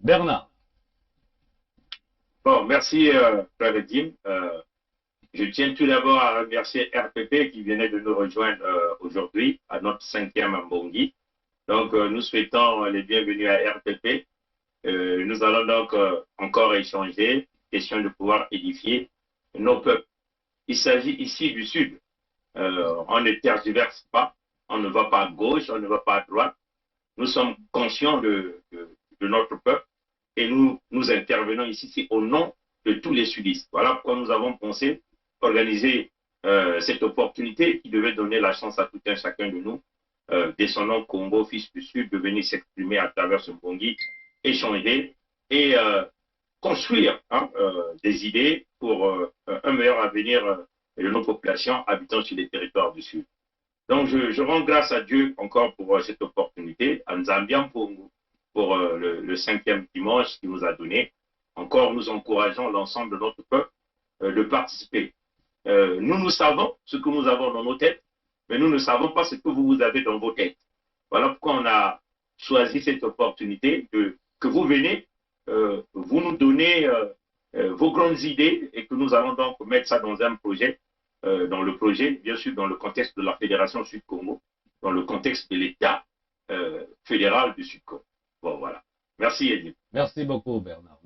Bernard. Bon, merci, Clavedim. Je tiens tout d'abord à remercier RPP qui venait de nous rejoindre aujourd'hui à notre 5e Mbongi. Donc, nous souhaitons les bienvenus à RPP. Nous allons donc encore échanger, question de pouvoir édifier nos peuples. Il s'agit ici du Sud. On ne tergiverse pas, on ne va pas à gauche, on ne va pas à droite. Nous sommes conscients de notre peuple et nous intervenons ici c'est au nom de tous les sudistes. Voilà pourquoi nous avons pensé organiser cette opportunité qui devait donner la chance à tout un chacun de nous, descendants Congo, fils du Sud, de venir s'exprimer à travers ce Mbongi, échanger et construire des idées pour un meilleur avenir de nos populations habitant sur les territoires du Sud. Donc, je rends grâce à Dieu encore pour cette opportunité, à Nzambian pour le 5e dimanche qu'il nous a donné. Encore, nous encourageons l'ensemble de notre peuple de participer. Nous savons ce que nous avons dans nos têtes, mais nous ne savons pas ce que vous avez dans vos têtes. Voilà pourquoi on a choisi cette opportunité que vous venez, vous nous donnez vos grandes idées et que nous allons donc mettre ça dans un projet, dans le projet, bien sûr, dans le contexte de la Fédération Sud-Congo, dans le contexte de l'État fédéral du Sud-Congo. Bon, voilà. Merci, Edith. Merci beaucoup, Bernard.